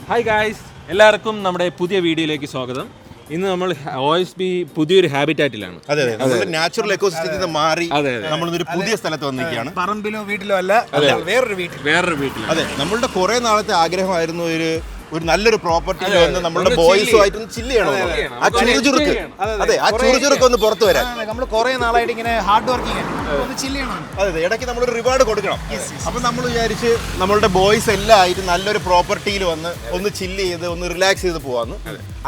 Hi guys, എല്ലാവർക്കും നമ്മുടെ പുതിയ വീഡിയോയിലേക്ക് സ്വാഗതം. ഇന്ന് നമ്മൾ OSB പുതിയൊരു ഹാബിറ്റാറ്റിലാണ്. അതെ, നമ്മുടെ നാച്ചുറൽ എക്കോസിസ്റ്റത്തിൽ നിന്ന് മാറി നമ്മളൊരു പുതിയ സ്ഥലത്ത് വന്നിരിക്കുകയാണ്. പറമ്പിലോ വീട്ടിലോ അല്ല, വേറൊരു വീട്ടിൽ. അതെ, നമ്മളുടെ കുറെ നാളത്തെ ആഗ്രഹമായിരുന്നു ഒരു നല്ലൊരു പ്രോപ്പർട്ടി വന്ന് നമ്മുടെ ബോയ്സുമായിട്ട് ചില്ല് ചെയ്യണം. ആ ചുറുചുറുക്ക്, അതെ, ആ ചുറുചുറുക്ക് ഒന്ന് പുറത്തു വരാൻ. നമ്മൾ കുറെ നാളായിട്ട് ഇങ്ങനെ ഹാർഡ് വർക്കിംഗ് ഒന്ന് ചില്ല് ചെയ്യണം. അതെ, ഇടയ്ക്ക് നമ്മളൊരു റിവാർഡ് കൊടുക്കണം. അപ്പൊ നമ്മൾ വിചാരിച്ച് നമ്മളുടെ ബോയ്സ് എല്ലാം ആയിട്ട് നല്ലൊരു പ്രോപ്പർട്ടിയിൽ വന്ന് ഒന്ന് ചില്ല് ചെയ്ത് ഒന്ന് റിലാക്സ് ചെയ്ത് പോവാന്ന്.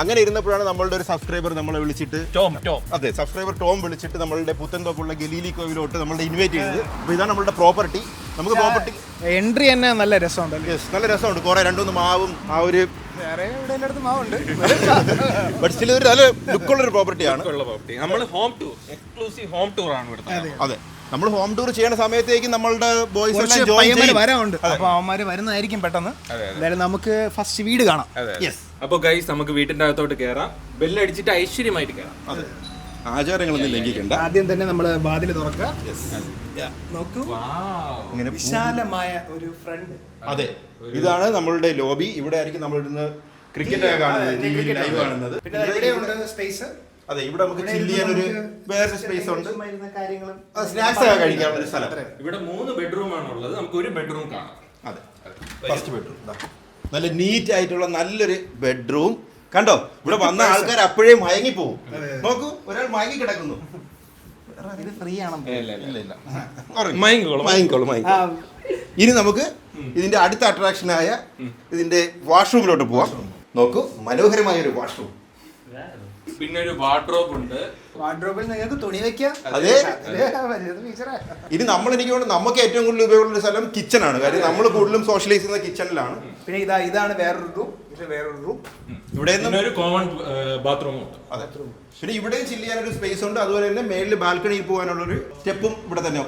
അങ്ങനെ ഇരുന്നപ്പോഴാണ് നമ്മളുടെ ഒരു സബ്സ്ക്രൈബർ നമ്മളെ വിളിച്ചിട്ട് ടോം വിളിച്ചിട്ട് നമ്മളുടെ പുത്തൻതോപ്പുള്ള ഗലീലി കോവിലോട്ട് നമ്മളുടെ ഇൻവൈറ്റ് ചെയ്തത്. അപ്പൊ ഇതാണ് നമ്മളുടെ പ്രോപ്പർട്ടി. നമുക്ക് പ്രോപ്പർട്ടി എൻട്രി തന്നെ നല്ല രസമുണ്ട്. നല്ല രസമുണ്ട്. കുറെ രണ്ടുമൂന്ന് മാവും ആ ഒരു മാവുണ്ട്. ബട്ട് സ്റ്റിൽ ഒരു നല്ല ലുക്കുള്ളൊരു പ്രോപ്പർട്ടിയാണ്. നമ്മൾ എക്സ്ക്ലൂസീവ് ഹോം ടൂർ ആണ് ഇവിടുത്തെ. അതെ, നമ്മൾ ഹോം ടൂർ ചെയ്യുന്ന സമയത്തേക്ക് നമ്മളുടെ ബോയ്സ് എല്ലാം വരാനുണ്ട്. അപ്പൊ അവന്മാര് വരുന്നതായിരിക്കും പെട്ടെന്ന്. എന്തായാലും നമുക്ക് ഫസ്റ്റ് വീട് കാണാം. അപ്പോൾ ഗൈസ്, നമുക്ക് വീട്ടിന്റെ അകത്തോട്ട് കയറാം. ബെല്ലടിച്ചിട്ട് ഐശ്വര്യമായിട്ട് കയറാം. അതെ, ആചാരങ്ങളൊന്നും ലംഘിക്കണ്ട. ആദ്യം തന്നെ നമ്മള് വാതിൽ തുറക്കുക. നോക്കൂ, ഇങ്ങനെ വിശാലമായ ഒരു ഫ്രണ്ട്. അതെ, ഇതാണ് നമ്മളുടെ ലോബി. ഇവിടെ ആയിരിക്കും നമ്മളിരുന്ന് ക്രിക്കറ്റ് കാണുന്നത്. പിന്നെ ഇവിടെയുണ്ട് സ്പേസ്. അതെ, ഇവിടെ നമുക്ക് ചില്ല് ചെയ്യാൻ ഒരു വേറെ സ്പേസ് ഉണ്ട്. സ്നാക്സ് ഒക്കെ കഴിക്കാനുള്ള ഒരു സ്ഥലം. ഇവിടെ 3 ബെഡ്റൂം ആണ് ഉള്ളത്. നമുക്ക് ഒരു ബെഡ്റൂം കാണാം. അതെ, ഫസ്റ്റ് ബെഡ്റൂം നല്ല നീറ്റ് ആയിട്ടുള്ള നല്ലൊരു ബെഡ്റൂം. കണ്ടോ, ഇവിടെ വന്ന ആൾക്കാർ അപ്പോഴേ മയങ്ങി പോകും. നോക്കൂ, ഒരാൾ മയങ്ങി കിടക്കുന്നു. ഇനി നമുക്ക് ഇതിന്റെ അടുത്ത അട്രാക്ഷനായ ഇതിന്റെ വാഷ്റൂമിലോട്ട് പോവാം. നോക്കൂ, മനോഹരമായ ഒരു വാഷ്റൂം. പിന്നെ ഒരു വാർഡ്രോബ് ഉണ്ട്. വാർഡ്രോബിൽ നിങ്ങൾക്ക് തുണി വെക്കാം. അതെ, ഇനി എനിക്ക് തോന്നുന്നു നമുക്ക് ഏറ്റവും കൂടുതൽ ഉപയോഗമുള്ള സ്ഥലം കിച്ചൺ ആണ്. കാര്യം നമ്മൾ കൂടുതലും സോഷ്യലൈസ് ചെയ്യുന്ന കിച്ചണിലാണ്. പിന്നെ ഇതാണ് വേറൊരു റൂം. ഇവിടെ ഒരു കോമൺ ബാത്റൂം ഉണ്ട്. പിന്നെ ഇവിടെയും ചില്ല് ചെയ്യാനൊരു സ്പേസ് ഉണ്ട്. അതുപോലെ തന്നെ മേളിൽ ബാൽക്കണിയിൽ പോകാനുള്ള ഒരു സ്റ്റെപ്പും ഇവിടെ തന്നെ.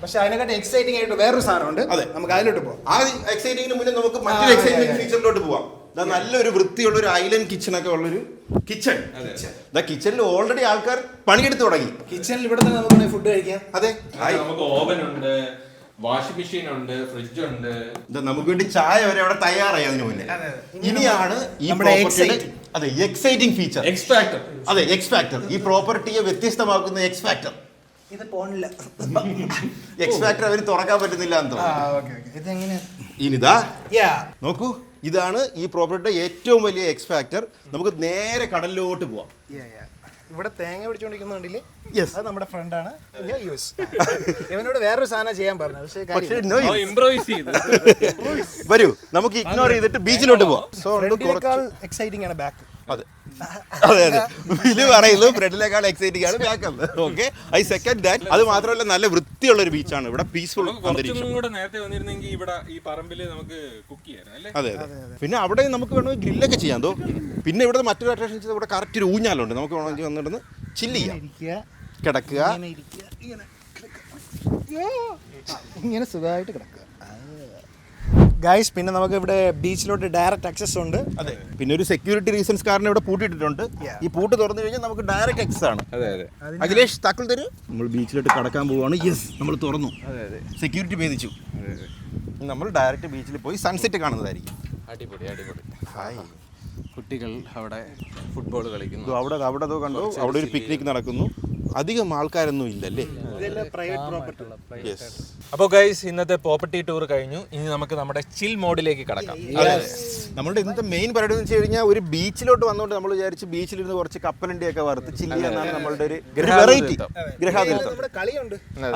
പക്ഷെ അതിനെക്കാട്ടി എക്സൈറ്റിംഗ് ആയിട്ട് വേറൊരു സാധനമുണ്ട്. അതെ, നമുക്ക് അതിലോട്ട് പോകാം. ആ എക്സൈറ്റിംഗിന് മുന്നേ നമുക്ക് മറ്റൊരു എക്സൈറ്റിംഗ് ഫീച്ചറിലോട്ട് പോവാം. നല്ലൊരു വൃത്തിയുള്ള ഒരു ഐലൻഡ് കിച്ചൺ ഒക്കെ ഉള്ളൊരു കിച്ചൺ. കിച്ചണിൽ ഓൾറെഡി ആൾക്കാർ പണിയെടുത്ത് തുടങ്ങി. കിച്ചണിൽ ഇവിടെ തന്നെ നമുക്ക് ഫുഡ് കഴിക്കാം. അതെ, നമുക്ക് ഓവൻ ഉണ്ട്, വാഷിംഗ് മെഷീൻ ഉണ്ട്, ഫ്രിഡ്ജ് ഉണ്ട്. നമുക്ക് വേണ്ടി ചായ വരെ അവിടെ തയ്യാറായി. അതിന് മുന്നേ ഇനിയാണ് ഈ പ്രോപ്പർട്ടിയുടെ എക്സൈറ്റിംഗ് ഫീച്ചർ, എക്സ് ഫാക്ടർ. അതെ, എക്സ് ഫാക്ടർ. ഈ പ്രോപ്പർട്ടിയെ വ്യത്യസ്തമാക്കുന്ന എക്സ് ഫാക്ടർ. ഇത് പോണില്ല. എക്സ് ഫാക്ടർ അവര് തുറക്കാൻ പറ്റുന്നില്ല എന്ന് തോന്നുന്നു. ഇനിതാ നോക്കൂ, ഇതാണ് ഈ പ്രോപ്പർട്ടിയുടെ ഏറ്റവും വലിയ എക്സ് ഫാക്ടർ. നമുക്ക് നേരെ കടലിലോട്ട് പോവാം. ഇവിടെ തേങ്ങ പിടിച്ചോണ്ടിരിക്കുന്നുണ്ടല്ലേ? അത് നമ്മുടെ ഫ്രണ്ടാണ്. ഇവനോട് വേറൊരു സാധനം ചെയ്യാൻ പറഞ്ഞു. വരൂ, നമുക്ക് ഇഗ്നോർ ചെയ്തിട്ട് ബീച്ചിലോട്ട് പോവാം. എക്സൈറ്റിംഗ് ആണ് ബാക്ക്. അതെ അതെ അതെ, ഇത് പറയുന്നു ഫ്രണ്ടിലേക്കാൾ എക്സൈറ്റിംഗ് ആണ് back. Okay, I second that. അത് മാത്രമല്ല, നല്ല വൃത്തിയുള്ള ഒരു ബീച്ചാണ്. ഇവിടെ പീസ്ഫുൾ അന്തരീക്ഷം. അതെ അതെ, പിന്നെ അവിടെ നമുക്ക് വേണമെങ്കിൽ ഗ്രില്ലൊക്കെ ചെയ്യാൻ തോ. പിന്നെ ഇവിടെ മറ്റൊരു അട്രാക്ഷൻ ചെയ്ത് ഇവിടെ കറക്റ്റ് ഒരു ഊഞ്ഞാലുണ്ട്. നമുക്ക് വേണമെങ്കിൽ വന്നിട്ട് ചില്ല് ചെയ്യാം, കിടക്കുക, ഇങ്ങനെ സുഖമായിട്ട് കിടക്കുക. ഗൈസ്, പിന്നെ നമുക്ക് ഇവിടെ ബീച്ചിലോട്ട് ഡയറക്റ്റ് ആക്സസ് ഉണ്ട്. അതെ, പിന്നെ ഒരു സെക്യൂരിറ്റി റീസൺസ് കാരണം ഇവിടെ പൂട്ടിയിട്ടുണ്ട്. ഈ പൂട്ട് തുറന്നു കഴിഞ്ഞാൽ നമുക്ക് ഡയറക്റ്റ് ആക്സസ് ആണ്. അതെ അതെ, അഖിലേഷ് താക്കോൽ തരൂ. നമ്മൾ ബീച്ചിലോട്ട് കടക്കാൻ പോവുകയാണ്. യെസ്, നമ്മൾ തുറന്നു. അതെ അതെ, സെക്യൂരിറ്റി ഭേദിച്ചു. നമ്മൾ ഡയറക്റ്റ് ബീച്ചിൽ പോയി സൺസെറ്റ് കാണുന്നതായിരിക്കും. അടിപൊളി അടിപൊളി. ഹായ്, കുട്ടികൾ അവിടെ ഫുട്ബോൾ കളിക്കുന്നു. അവിടെ കണ്ടു, അവിടെ ഒരു പിക്നിക് നടക്കുന്നു. അധികം ആൾക്കാരൊന്നും ഇല്ലല്ലേ. അപ്പോൾ ഗൈസ്, ഇന്നത്തെ പ്രോപ്പർട്ടി ടൂർ കഴിഞ്ഞു. ഇനി നമുക്ക് നമ്മുടെ ചിൽ മോഡിലേക്ക് കടക്കാം. നമ്മുടെ ഇന്നത്തെ മെയിൻ പരിപാടി എന്ന് വെച്ച് കഴിഞ്ഞാൽ ഒരു ബീച്ചിലോട്ട് വന്നുകൊണ്ട് നമ്മൾ വിചാരിച്ച് ബീച്ചിലിരുന്ന് കുറച്ച് കപ്പലണ്ടിയൊക്കെ വറുത്ത് ചില്ല് ചെയ്യാനാണ് നമ്മളുടെ ഒരു വെറൈറ്റി ഗ്രഹാതിരുത്തം.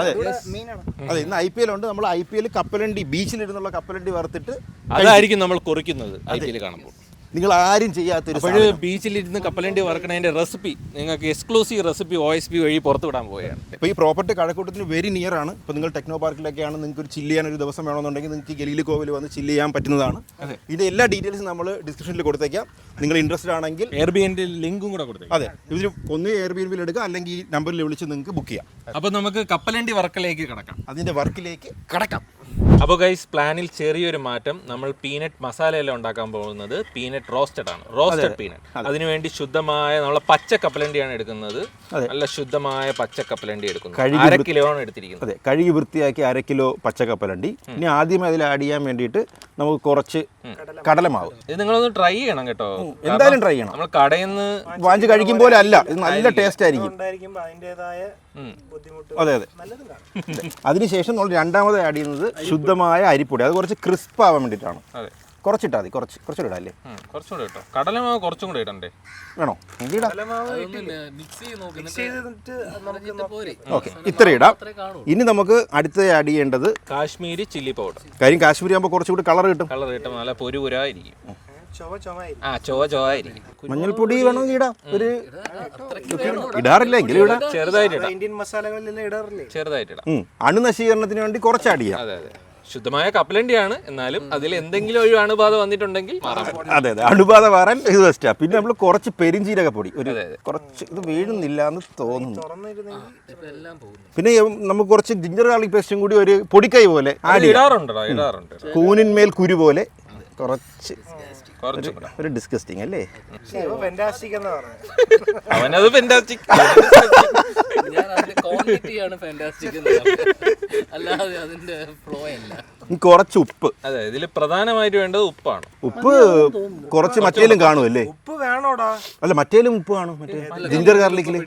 അതെ അതെ, ഇന്ന് IPL ഉണ്ട്. നമ്മൾ IPL കപ്പലണ്ടി, ബീച്ചിലിരുന്നുള്ള കപ്പലണ്ടി വറുത്തിട്ട് അതായിരിക്കും നമ്മൾ കുറിക്കുന്നത് IPL കാണുമ്പോൾ. നിങ്ങൾ ആരും ചെയ്യാത്തൊരു ബീച്ചിലിരുന്ന് കപ്പലണ്ടി വറക്കണതിന്റെ റെസിപ്പി, നിങ്ങൾക്ക് എക്സ്ക്ലൂസീവ് റെസിപ്പി OSB വഴി പുറത്തു വിടാൻ പോവുകയാണ്. ഇപ്പോൾ ഈ പ്രോപ്പർട്ടി കഴക്കൂട്ടത്തിന് വെരി നിയർ ആണ്. ഇപ്പോൾ നിങ്ങൾ ടെക്നോ പാർക്കിലൊക്കെയാണ്, നിങ്ങൾക്ക് ഒരു ചില്ല് ചെയ്യാൻ ഒരു ദിവസം വേണമെന്നുണ്ടെങ്കിൽ നിങ്ങൾക്ക് ഗലീലി കോവിൽ വന്ന് ചില്ല് ചെയ്യാൻ പറ്റുന്നതാണ്. ഇതിന്റെ എല്ലാ ഡീറ്റെയിൽസും നമ്മൾ ഡിസ്ക്രിപ്ഷനിൽ കൊടുത്തേക്കാം. നിങ്ങൾ ഇൻട്രസ്റ്റഡ് ആണെങ്കിൽ Airbnb ലിങ്കും കൂടെ കൊടുത്തേക്കാം. അതെ, ഇതിൽ ഒന്ന് Airbnb എടുക്കുക, അല്ലെങ്കിൽ ഈ നമ്പറിൽ വിളിച്ച് നിങ്ങൾക്ക് ബുക്ക് ചെയ്യാം. അപ്പോൾ നമുക്ക് കപ്പലണ്ടി വർക്കിലേക്ക് കടക്കാം. അതിന്റെ വർക്കിലേക്ക് കടക്കാം. അപ്പോൾ ഗൈസ് പ്ലാനിൽ ചെറിയൊരു മാറ്റം. നമ്മൾ പീനട്ട് മസാലയെല്ലാം ഉണ്ടാക്കാൻ പോകുന്നത് പീനട്ട് റോസ്റ്റഡ് ആണ്, റോസ്റ്റഡ് പീനട്ട്. അതിനുവേണ്ടി ശുദ്ധമായ നമ്മളെ പച്ച കപ്പലണ്ടിയാണ് എടുക്കുന്നത്. നല്ല ശുദ്ധമായ പച്ച കപ്പലണ്ടി എടുക്കുന്നത്. 1/2 കിലോ ആണ് എടുത്തിരിക്കുന്നത്. അതെ, കഴുകി വൃത്തിയാക്കി 1/2 കിലോ പച്ച കപ്പലണ്ടി. ഇനി ആദ്യം അതിൽ ആഡ് ചെയ്യാൻ വേണ്ടിയിട്ട് നമുക്ക് കുറച്ച് കടലമാവ്. ഇത് നിങ്ങളൊന്ന് ട്രൈ ചെയ്യണം കേട്ടോ, എന്തായാലും ട്രൈ ചെയ്യണം. നമ്മൾ കടയിൽ നിന്ന് വാങ്ങിച്ച് കഴിക്കും പോലെ അല്ല, ഇത് നല്ല ടേസ്റ്റ് ആയിരിക്കും. അതെ അതെ. അതിനുശേഷം നമ്മൾ രണ്ടാമത് ആഡ് ചെയ്യുന്നത് ശുദ്ധമായ അരിപ്പൊടി. അത് കുറച്ച് ക്രിസ്പ് ആവാൻ വേണ്ടിയിട്ടാണ്. കുറച്ചിട്ടാ മതി, കുറച്ചുകൂടെ ഇടാല്ലേ? കുറച്ചുകൂടെ ഇട്ടോ. കടലമാവ് കുറച്ചും കൂടെ ഇടണ്ടേ? വേണോ? ഓക്കെ, ഇത്ര ഇടാം. ഇനി നമുക്ക് അടുത്ത ആഡ് ചെയ്യേണ്ടത് കാശ്മീരി ചില്ലി പൗഡർ. കാര്യം കാശ്മീരി ആകുമ്പോൾ കുറച്ചുകൂടി കളർ കിട്ടും. കളർ കിട്ടും, നല്ല പൊരുപുരായിരിക്കും. മഞ്ഞൾപ്പൊടി വേണമെങ്കിൽ ഇടാം. ഒരു ഇടാറില്ല എങ്കിലും ഇടാം, ചെറുതായിട്ട് ഇന്ത്യൻ മസാലകളിലെല്ലാം ഇടാറില്ലേ? ചെറുതായിട്ട് ഇടാം. അണുനശീകരണത്തിന് വേണ്ടി കുറച്ച് ആഡ് ചെയ്യാം. അതെ അതെ, ശുദ്ധമായ കപ്പലണ്ടിയാണ്, എന്നാലും അതിൽ എന്തെങ്കിലും ഒരു അണുബാധ വന്നിട്ടുണ്ടെങ്കിൽ മാറാൻ പറ്റും. അതെ അതെ, അണുബാധ മാറാൻ ഇത് ബെസ്റ്റാ. പിന്നെ നമ്മൾ കുറച്ച് പെരിഞ്ചീരകപ്പൊടി, ഒരു കുറച്ച്, ഇത് വീഴുന്നില്ല എന്ന് തോന്നുന്നു. പിന്നെ നമുക്ക് കുറച്ച് ജിഞ്ചർ ഗാർലിക് പേസ്റ്റും കൂടി ഒരു പൊടിക്കൈ പോലെ ആഡ് ഇടാറുണ്ട്. കൂനിന്മേൽ കുരു പോലെ കുറച്ച്. ഒരു ഡിസ്കസ്റ്റിംഗ് അല്ലേ? അവനത് ഫെന്റാസ്റ്റിക്. കുറച്ച് ഉപ്പ്. അതെ, ഇതിൽ പ്രധാനമായിട്ട് വേണ്ടത് ഉപ്പാണ്. ഉപ്പ് കുറച്ച് മറ്റേലും കാണുമല്ലേ? ഉപ്പ് വേണോടാ? അല്ല, മറ്റേലും ഉപ്പ് കാണും, മറ്റേ ജിഞ്ചർ ഗാർലിക്കില്.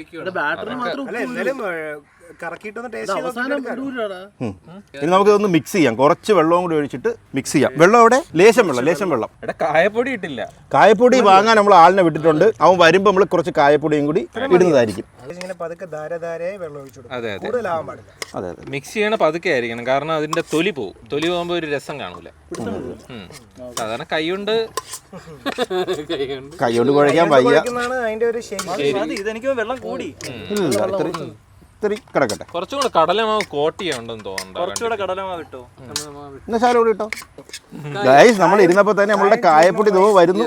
ഇനി നമുക്ക് ഒന്ന് മിക്സ് ചെയ്യാം. കുറച്ച് വെള്ളവും കൂടി ഒഴിച്ചിട്ട് മിക്സ് ചെയ്യാം. വെള്ളം അവിടെ ലേശം വെള്ളം. കായപ്പൊടി ഇട്ടില്ല. കായപ്പൊടി വാങ്ങാൻ നമ്മൾ ആളിനെ വിട്ടിട്ടുണ്ട്. അവൻ വരുമ്പോൾ നമ്മൾ കുറച്ച് കായപ്പൊടിയും കൂടി ഇടുന്നതായിരിക്കും. അതെ അതെ, മിക്സ് ചെയ്യണ പതുക്കെ ആയിരിക്കണം, കാരണം അതിന്റെ തൊലി പോകും. തൊലി പോകുമ്പോ ഒരു രസം കാണൂല. സാധാരണ കൈകൊണ്ട് കുഴയ്ക്കാൻ വയ്യ. ഇതെനിക്ക് വെള്ളം കൂടി കിടക്കട്ടെ. കുറച്ചും കൂടെ കടലമാവ് കോട്ട് ചെയ്യണ്ടെന്ന് തോന്നുന്നു. എന്നാ ശാല കൂടി ഇട്ടോ. ഗൈസ്, നമ്മൾ ഇരുന്നപ്പോ തന്നെ നമ്മളുടെ കായപ്പൊടി വരുന്നു.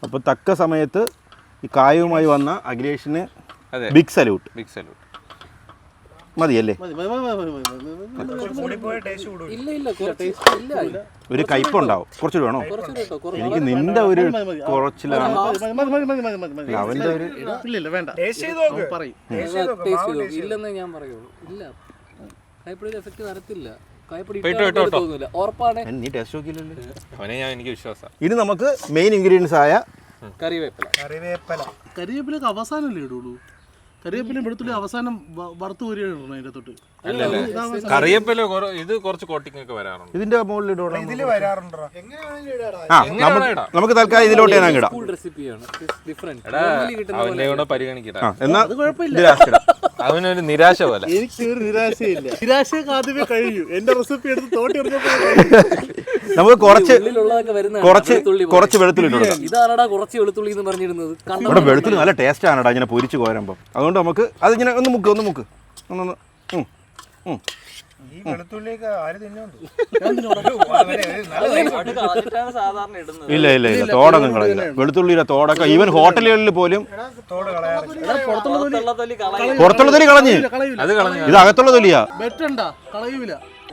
അപ്പൊ തക്ക സമയത്ത് ഈ കായവുമായി വന്ന അഖിലേഷിന് ബിഗ് സല്യൂട്ട്. മതിയല്ലേ? ഒരു കയ്പുണ്ടാവും. കുറച്ചുകൂടി വേണോ? എനിക്ക് നിന്റെ ഒരു കുറച്ചിലാണ് അവന്റെ ഒരു. നീ ടേസ്റ്റ് നോക്കിയില്ലല്ലോ. എനിക്ക് വിശ്വാസം. ഇനി നമുക്ക് മെയിൻ ഇൻഗ്രീഡിയൻസ് ആയ കരിവേപ്പിലൊക്കെ അവസാനമല്ലേ ഇടുള്ളൂ? കറിവേപ്പിലും വെളുത്തുള്ളി അവസാനം വറുത്ത് കോരിയാണ് അതിന്റെ തൊട്ട്. കറിവേപ്പില ഇത് കുറച്ച് കോട്ടിംഗ് ഒക്കെ വരാറുണ്ട്. ഇതിന്റെ മുകളിൽ നമുക്ക് തൽക്കാലം ഇതിലോട്ട് ഞാൻ ഇടാം. അവന്റെ കൂടെ പരിഗണിക്കട്ടെ. എന്നാ അവനൊരു നിരാശ പോലെ. എനിക്ക് ഒരു നിരാശയില്ല. നിരാശയൊക്കെ ആദ്യമേ കഴിഞ്ഞു. എന്റെ റെസിപ്പി എടുത്ത് തോട്ടി നമുക്ക് കുറച്ച് വെളുത്തുള്ളി ഇടാം. ഇതാണടാ കുറച്ച് വെളുത്തുള്ളി എന്ന് പറഞ്ഞിരുന്നത്. ഇവിടെ വെളുത്തുള്ളി നല്ല ടേസ്റ്റ് ആണടാ ഇങ്ങനെ പൊരിച്ച് കോരുമ്പോൾ. അതുകൊണ്ട് നമുക്ക് അതിങ്ങനെ ഒന്ന് മുക്ക് ഒന്ന് ഇല്ല തോടൊന്നും കളയില്ല. വെളുത്തുള്ളിയുടെ തോടൊക്കെ ഈവൻ ഹോട്ടലുകളിൽ പോലും പുറത്തുള്ള തൊലി കളഞ്ഞ് ഇത് അകത്തുള്ള തൊലിയാ.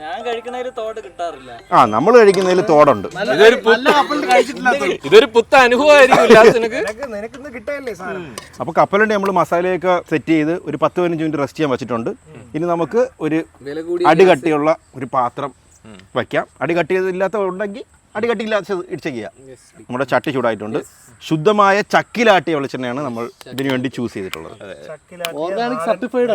ഞാൻ കഴിക്കുന്നതിൽ തോട് കിട്ടാറില്ല. നമ്മൾ കഴിക്കുന്നതിൽ തോടുണ്ട്. ഇതൊരു പുത്ത അനുഭവമായിരിക്കും. അപ്പൊ കപ്പലണ്ടി നമ്മൾ മസാലയൊക്കെ സെറ്റ് ചെയ്ത് ഒരു 10-15 മിനിറ്റ് റെസ്റ്റ് ചെയ്യാൻ വെച്ചിട്ടുണ്ട്. ഇനി നമുക്ക് ഒരു അടികട്ടിയുള്ള ഒരു പാത്രം വയ്ക്കാം. അടികട്ടി ഇല്ലാത്ത ഉണ്ടെങ്കിൽ അടികട്ടി ഇല്ലാത്ത ഇടിച്ച് ചെയ്യാം. നമ്മുടെ ചട്ടി ചൂടായിട്ടുണ്ട്. ശുദ്ധമായ ചക്കിലാട്ടിയ വെളിച്ചെണ്ണയാണ് നമ്മൾ ഇതിനു വേണ്ടി ചൂസ് ചെയ്തിട്ടുള്ളത്. സർട്ടിഫൈഡ്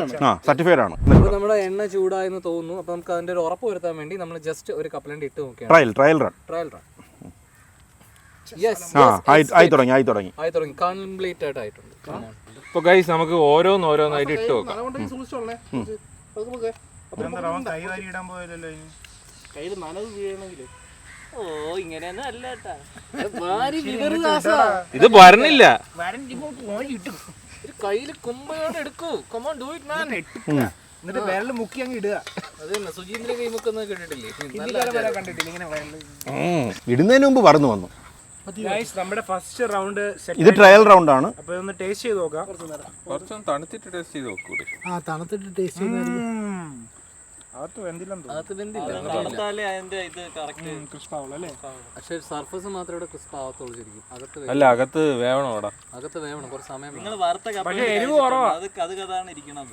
ആണ്. നമ്മുടെ എണ്ണ ചൂടായെന്ന് തോന്നുന്നു. അപ്പൊ നമുക്ക് അതിന്റെ ഒരു ഉറപ്പ് വരുത്താൻ വേണ്ടി നമ്മൾ ജസ്റ്റ് ഒരു കപ്പലണ്ടി ഇട്ട് നോക്കിയാണ്. Trial run. ആയി തുടങ്ങി. കംപ്ലീറ്റ് ആയിട്ട് ആയിട്ടുണ്ട്. ഇപ്പൊ ഗൈസ് നമുക്ക് ഓരോന്നായിട്ട് ഇട്ട് നോക്കാം. ഇത് വരണില്ല. കയ്യില് കുമ്പയോടെ എടുക്കൂ. എന്നിട്ട് വിരൽ മുക്കി അങ്ങ് ഇടുക. അതന്നെ സുജീന്ദ്രൻ കൈമുക്കൊന്നും കേട്ടിട്ടില്ലേ? ഇടുന്നതിന് മുമ്പ് പറന്നു വന്നു. നമ്മുടെ ഫസ്റ്റ് റൗണ്ട് ഇത് ട്രയൽ റൗണ്ട് ആണ്. അപ്പൊ ഒന്ന് ടേസ്റ്റ് ചെയ്ത് നോക്കാം. കുറച്ചൊന്ന് തണുത്തിട്ട് ടേസ്റ്റ് ചെയ്ത് നോക്കൂടെ. ആ തണുത്തിട്ട് ടേസ്റ്റ് ചെയ്യുന്നതായിരിക്കും. അകത്ത് വെന്തില്ലെന്ന് പക്ഷേ സർഫസ് മാത്രമേ ഇവിടെ ക്രിസ്പ് ആവത്തുള്ളൂ ശരിക്കും. അകത്ത് അല്ല അകത്ത് വേവണം അവിടെ. അകത്ത് വേവണം, കുറച്ച് സമയം വേണം. പക്ഷേ എരിവ് കുറവാ.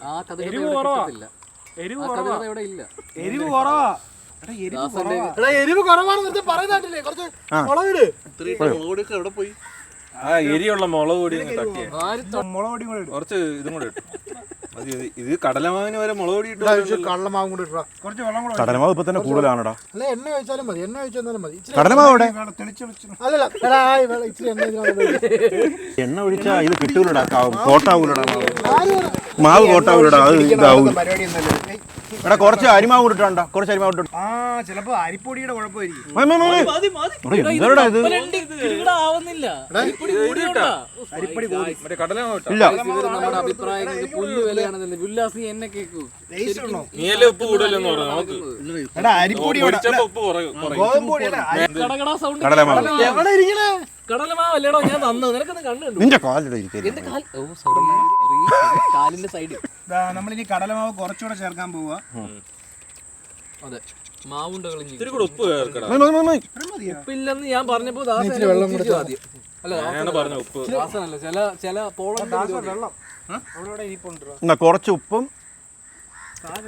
ആ കഥ ഇവിടെ ഇല്ല. എരിവ് കുറവാ. എരിവ് കുറവാണെന്ന് പറയുന്നില്ലേ? കുറച്ച് മുളകിട്. ആ എരിയുള്ള മുളക് പൊടി തട്ടിയേ. മുളക് പൊടിയും കൂടെ ഇടും. കുറച്ച് ഇതും കൂടെ ഇട്ടു. ഇത് കടലമാവിന് വരെ മുളക് പൊടി ഇട്ടു. കള്ളമാവും കൂടെ ഇട്ടാ. കുറച്ച് വെള്ളം കൂടെ. കടലമാവ് ഇപ്പൊ തന്നെ കൂടുതലാണോടാ. അല്ല എണ്ണ ഒഴിച്ചാലും മതി. എണ്ണ ഒഴിച്ചാലും മതി. കടലമാവ് അവിടെ അല്ലല്ല ഇച്ചിരി എണ്ണ ഒഴിച്ചാ ഇത് കിട്ടൂലടാ. കോട്ടാവൂലടാ മാവ് കോട്ടാവൂലടാ. അത് ഇതാവൂല. എടാ കുറച്ച് അരിമാവ് ഇട്ടാണ്ട. കുറച്ച് അരിമാവ് ഇട്ടു. ആ ചിലപ്പോ അരിപ്പൊടിയുടെ കുഴപ്പമായിരിക്കും. എന്താടാ ഇത്? ഇല്ല നമ്മുടെ അഭിപ്രായങ്ങൾക്ക് പുല്ല് വിലയാണെന്ന്. ഉല്ലാസ് നീ എന്നെ കേൾക്കൂ. നീയല്ലേ ഉപ്പ് കൂടുതലെന്ന് പറഞ്ഞു നമുക്ക്. എടാ അരിപ്പൊടി ഉപ്പ് കടകടാ സൗണ്ട്. കടലമാവ് കടലമാവല്ലേടോ ഞാൻ തന്നത്. നിനക്കൊന്ന് കണ്ടു. നിന്റെ കാലിടെ ഇരിക്കരുത്. എന്റെ കാൽ. ഓ സോറി കാലിന്റെ സൈഡ്. നമ്മളിനി കടലമാവ് കുറച്ചുകൂടെ ചേർക്കാൻ പോവാ. അതെ മാവുണ്ട് കളിഞ്ഞു. ഇത്തിരി കൂടെ ഉപ്പ് ചേർക്കടാ. ഉപ്പില്ലെന്ന് ഞാൻ പറഞ്ഞപ്പോ വെള്ളം കൂടെ ആദ്യം. അല്ല ഞാനാണ് പറഞ്ഞ ഉപ്പ്. ദാസനല്ല, ചില പോളണ്ട് വെള്ളം അവിടെ ഇരിപ്പുണ്ട്. എന്നാ കുറച്ച് ഉപ്പും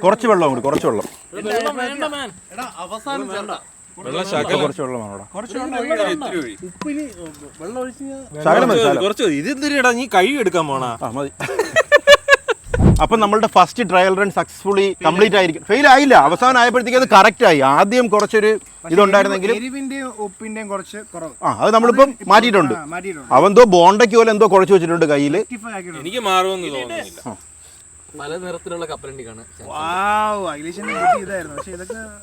കുറച്ച് വെള്ളം കൂടി. കുറച്ച് വെള്ളം. വെള്ളം വേണ്ട മാൻ. അവസാനം വെള്ളം ശകലം. കുറച്ച് വെള്ളമാണോടാ. ഇത്തിരി ഒഴി. ഉപ്പിന് വെള്ളം ഒഴിച്ച് ശകലം മതി, ശകലം. കുറച്ച് ഇത് എന്തിനാ നീ കഴുകി എടുക്കാൻ പോണാ? ആ മതി. അപ്പൊ നമ്മളുടെ first trial run successfully complete ആയിരിക്കും. ഫെയിൽ ആയില്ല. അവസാനം ആയപ്പോഴത്തേക്ക് അത് കറക്റ്റ് ആയി. ആദ്യം കുറച്ചൊരു ഇതുണ്ടായിരുന്നെങ്കിലും എരിവിന്റെയും ഉപ്പിന്റെയും കുറച്ച് കുറവ്. അത് നമ്മളിപ്പം മാറ്റിയിട്ടുണ്ട്. അവന്തോ ബോണ്ടയ്ക്ക് പോലെ എന്തോ കുഴച്ച് വെച്ചിട്ടുണ്ട് കയ്യില്. എനിക്ക് മാറുമെന്ന് തോന്നുന്നില്ല. പല നിറത്തിലുള്ള കപ്പലണ്ടി കാണാൻ.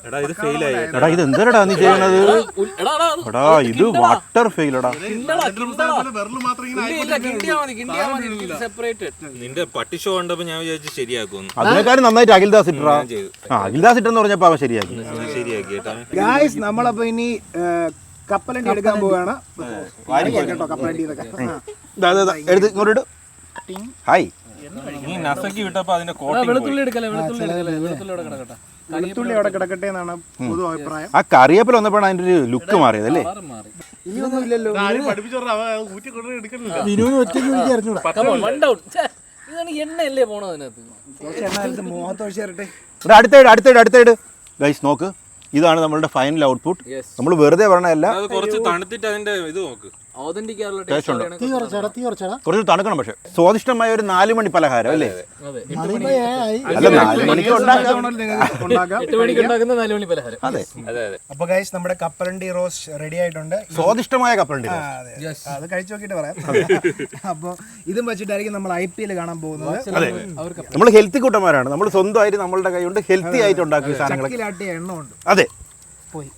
എടാ ഇത് ഫെയിൽ ആയി. എടാ ഇത് എന്തരടാ നീ ചെയ്യണത്? എടാ ഇത് വാട്ടർ ഫെയിലടാ. നിന്റെ പട്ടി ഷോ കണ്ടപ്പോ ഞാൻ വിചാരിച്ചു ശരിയാക്കുമെന്ന്. അതിനേക്കാളും നന്നായിട്ട് അഖിൽദാസ് ഇട്ടാ. അഖിൽദാസ് ഇട്ടെന്ന് പറഞ്ഞപ്പോ അവൻ ശരിയാക്കി. ശരിയാക്കി കേട്ടാ. ഗായ്സ് നമ്മളപ്പോ ഇനി കപ്പലണ്ടി എടുക്കാൻ പോവാണ്. കേട്ടോ കപ്പലണ്ടി എടുത്ത് ഇങ്ങോട്ട്. ഹായ്. നീ നസക്കി വിട്ടപ്പോ അതിന്റെ വെളുത്തുള്ളി എടുക്കല്ലേ, വെളുത്തുള്ളി അവിടെ കിടക്കട്ടെ. വെളുത്തുള്ളി അവിടെ കിടക്കട്ടെ എന്നാണ് പൊതു അഭിപ്രായം. ആ കറിവേപ്പില വന്നപ്പോഴാണ് അതിന്റെ ഒരു ലുക്ക് മാറിയത് അല്ലേ? മാറി. ഇനിയൊന്നും ഇല്ലല്ലോ. ഇതാണ് എണ്ണയല്ലേ പോണത് അതിനകത്ത്. കുറച്ച് എണ്ണ എടുത്ത് മുഖത്തൊഴിച്ച് തരട്ടെ. അടുത്തൈഡ് ഗൈസ് നോക്ക്. ഇതാണ് നമ്മളുടെ ഫൈനൽ ഔട്ട്പുട്ട്. നമ്മൾ വെറുതെ പറഞ്ഞല്ല. അത് കുറച്ച് തണുത്തിട്ട് അതിന്റെ ഇത് നോക്ക്. Authentic ടേസ്റ്റ് ഉണ്ട്. തീ കുറച്ചടാ. കുറച്ച് തണുക്കണം. പക്ഷെ സ്വാദിഷ്ടമായ ഒരു 4 മണി പലഹാരം അല്ലേ? അതെ. അല്ല 4 മണിക്ക് ഉണ്ടാക്കാം. 8 മണിക്ക് ഉണ്ടാക്കുന്ന 4 മണി പലഹാരം. അതെ. അപ്പൊ ഗൈസ് നമ്മുടെ കപ്പലണ്ടി റോസ്റ്റ് റെഡി ആയിട്ടുണ്ട്. സ്വാദിഷ്ടമായ കപ്പലണ്ടി. അത് കഴിച്ചു നോക്കിട്ട് പറയാം. അപ്പൊ ഇതും വെച്ചിട്ടായിരിക്കും നമ്മൾ IPL കാണാൻ പോകുന്നത്. നമ്മൾ ഹെൽത്തി കൂട്ടന്മാരാണ്. നമ്മൾ സ്വന്തമായിട്ട് നമ്മളുടെ കൈ കൊണ്ട് ഹെൽത്തി ആയിട്ട് ഉണ്ടാക്കിയ സാധനങ്ങൾ. എണ്ണ ഉണ്ട്. അതെ പോയി.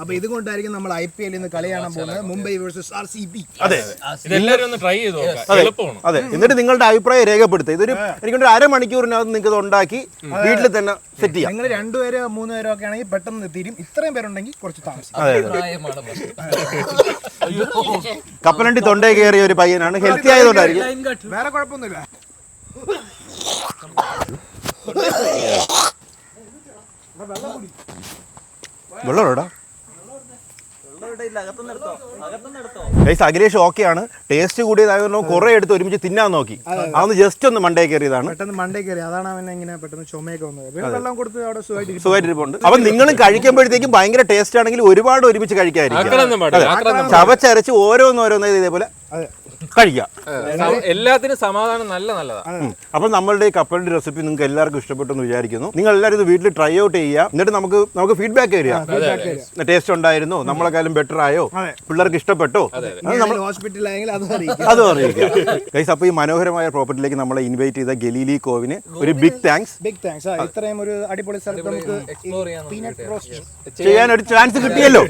അപ്പൊ ഇതുകൊണ്ടായിരിക്കും നമ്മൾ IPL കളി കാണാൻ പോകുന്നത്. Mumbai versus RCB. അതെ. ഇതെല്ലാവരും ഒന്ന് ട്രൈ ചെയ്ത് നോക്കാം. എളുപ്പമാണ്. അതെ. എന്നിട്ട് നിങ്ങളുടെ അഭിപ്രായം രേഖപ്പെടുത്തുക. ഇതൊരു എനിക്കൊരു 1/2 മണിക്കൂറിനകത്ത് നിങ്ങൾക്ക് ഇത് ഉണ്ടാക്കി വീട്ടിൽ തന്നെ സെറ്റ് ചെയ്യാം. നിങ്ങൾ 2 പേരോ 3 പേരോ ഒക്കെ ആണെങ്കിൽ പെട്ടെന്ന് തീരും. ഇത്രയും പേരുണ്ടെങ്കിൽ കുറച്ച് താമസിക്കും. കപ്പലണ്ടി തൊണ്ടേ കയറിയ ഒരു പയ്യനാണ്. ഹെൽത്തി ആയതുകൊണ്ടായിരിക്കും. വേറെ കുഴപ്പമൊന്നുമില്ല. വെള്ളോടാ അഖിലേഷ് ഓക്കെയാണ്. ടേസ്റ്റ് കൂടിയതായതുകൊണ്ട് കുറെ എടുത്ത് ഒരുമിച്ച് തിന്നാൻ നോക്കി. അതൊന്ന് ജസ്റ്റ് ഒന്ന് മണ്ടേ കയറിയതാണ്. പെട്ടെന്ന് മണ്ടേ കയറി. അതാണ് അവനെ ഇങ്ങനെ പെട്ടെന്ന് ചുമയൊക്കെ വന്നത്. വെള്ളം കൊടുത്ത് അവിടെ സുഖമായിട്ടിരിപ്പുണ്ട്. അപ്പൊ നിങ്ങളും കഴിക്കുമ്പോഴത്തേക്കും ഭയങ്കര ടേസ്റ്റ് ആണെങ്കിൽ ഒരുപാട് ഒരുമിച്ച് കഴിക്കാതിരിക്കും. ചവച്ചരച്ച് ഓരോന്നോരോന്ന് ഇതേപോലെ കഴിക്കാം. എല്ലാത്തിനും സമാധാനം നല്ലതാണ്. അപ്പൊ നമ്മളുടെ ഈ കപ്പലണ്ടി റെസിപ്പി നിങ്ങൾക്ക് എല്ലാവർക്കും ഇഷ്ടപ്പെട്ടെന്ന് വിചാരിക്കുന്നു. നിങ്ങൾ എല്ലാവരും ഇത് വീട്ടിൽ ട്രൈ ഔട്ട് ചെയ്യുക. എന്നിട്ട് നമുക്ക് ഫീഡ്ബാക്ക് തരിക. ടേസ്റ്റ് ഉണ്ടായിരുന്നോ, നമ്മളെക്കാളും ബെറ്റർ ആയോ, പിള്ളേർക്ക് ഇഷ്ടപ്പെട്ടോ, ഹോസ്പിറ്റലായെങ്കിൽ അതും അറിയിക്കുക. ഗൈസ്, അപ്പൊ ഈ മനോഹരമായ പ്രോപ്പർട്ടിയിലേക്ക് നമ്മളെ ഇൻവൈറ്റ് ചെയ്ത ഗലീലി കോവിന് ഒരു ബിഗ് താങ്ക്സ്. ഇത്രയും ഒരു അടിപൊളി സ്ഥലത്ത് നമുക്ക് പീനട്ട് റോസ്റ്റ് ചെയ്യാൻ ഒരു ചാൻസ് കിട്ടിയല്ലോ.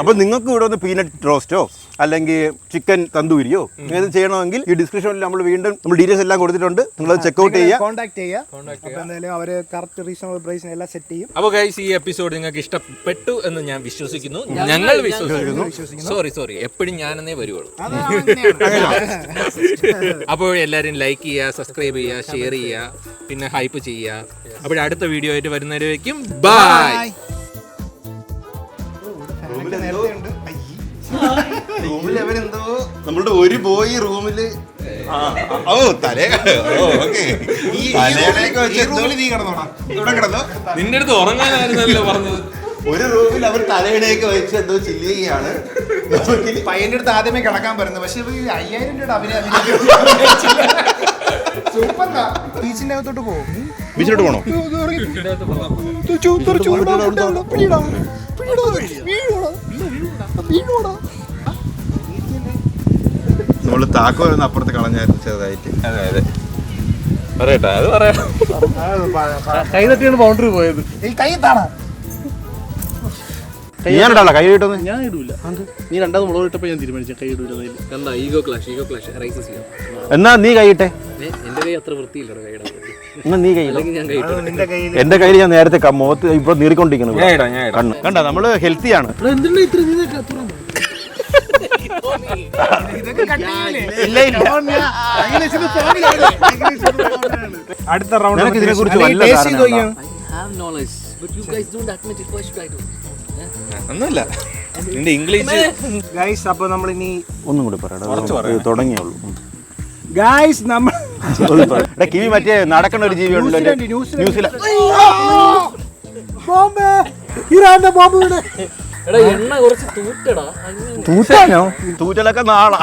അപ്പൊ നിങ്ങൾക്ക് ഇവിടെ ഒന്ന് പീനട്ട് റോസ്റ്റോ അല്ലെങ്കിൽ ചിക്കൻ തന്തൂരിയോ ഇങ്ങനെ ചെയ്യണമെങ്കിൽ ഈ ഡിസ്ക്രിപ്ഷനിൽ നമ്മൾ വീണ്ടും നമ്മൾ ഡീറ്റെയിൽസ് എല്ലാം കൊടുത്തിട്ടുണ്ട്. നിങ്ങൾ ചെക്ക്ഔട്ട് ചെയ്യുക, കോൺടാക്ട് ചെയ്യുക. അപ്പോൾ എന്തായാലും അവർ കറക്റ്റ് റീസണബിൾ പ്രൈസിന് എല്ലാം സെറ്റ് ചെയ്യും. അപ്പോൾ ഗൈസ് ഈ എപ്പിസോഡ് നിങ്ങൾക്ക് ഇഷ്ടപ്പെട്ടു എന്ന് ഞാൻ വിശ്വസിക്കുന്നു. ഞങ്ങൾ വിശ്വസിക്കുന്നു. സോറി എപ്പോഴും ഞാനെന്നേ വരുവുള്ളൂ. അപ്പോൾ എല്ലാവരും ലൈക്ക് ചെയ്യുക, സബ്സ്ക്രൈബ് ചെയ്യുക, ഷെയർ ചെയ്യുക, പിന്നെ ഹൈപ്പ് ചെയ്യുക. അപ്പോൾ അടുത്ത വീഡിയോ ആയിട്ട് വരുന്നവരേക്കും ബൈ. നമ്മളുടെ ഒരു ബോയ് റൂമില് നിന്റെ അടുത്ത് ഉറങ്ങാനായിരുന്നല്ലോ പറഞ്ഞത്. ഒരു റൂമിൽ അവർ തലയിണയൊക്കെ വെച്ച് എന്തോ ചില്ല് ചെയ്യാണ്. പയ്യന്റെ അടുത്ത് ആദ്യമേ കിടക്കാൻ പറയുന്നത്, പക്ഷെ 5000 രൂപയുടെ അഭിനയം ബീച്ചിന്റെ അകത്തോട്ട് പോകും. ബീച്ചിലോട്ട് പോണോ? നമ്മള് താക്കോ അപ്പുറത്ത് കളഞ്ഞായിരുന്നു ചെറുതായിട്ട്. അതെ പറയട്ടെ, അത് പറയാം. കൈ തട്ടിയാണ് ബൗണ്ടറി പോയത്. ഈ കൈ താണ ഞാനിടാ കൈ കിട്ടുന്നത്. ഞാൻ ഇടൂല. നീ രണ്ടാമത് മുളക് ഇട്ടപ്പോ ഞാൻ തീരുമാനിച്ചു കൈ ഇടൂല. എന്താ ഈഗോ ക്ലാഷ് റൈസസ് ചെയ്യാം. എന്നാ നീ കൈയിട്ടെ. എന്റെ കൈ അത്ര വൃത്തിയില്ല കൈ ഇടാൻ. എന്നാ നീ കൈ ഞാൻ കൈ ഇട്ടു. എന്റെ കയ്യിൽ ഞാൻ നേരത്തെ മുഖത്ത് ഇപ്പൊ നീറിക്കൊണ്ടിരിക്കുന്നു. കണ്ണ് കണ്ട, നമ്മള് ഹെൽത്തിയാണ്. എന്തിനാ ഇത്ര നീ അടുത്ത റൗണ്ട് നിനക്ക് ഇതിനെ കുറിച്ച് വല്ല ധാരണ ഉണ്ടോ? I have knowledge, but you guys don't admit it. Why should I do? ഒന്നുമില്ല, നിന്റെ ഇംഗ്ലീഷ്. ഗൈസ് അപ്പൊ നമ്മൾ ഇനി ഒന്നും കൂടി പറയടാ, തുടങ്ങിയുള്ളൂ. ഗൈസ് നമ്മൾ കിവി മറ്റേ നടക്കണ ഒരു ജീവി ഉണ്ടല്ലോ ന്യൂസിലാൻഡ്. ബോംബെ ഇറാന്റെ ബോംബ് വീട്. എടാ എണ്ണ കുറച്ച് തൂറ്റടാ. തൂറ്റലൊക്കെ നാളാ.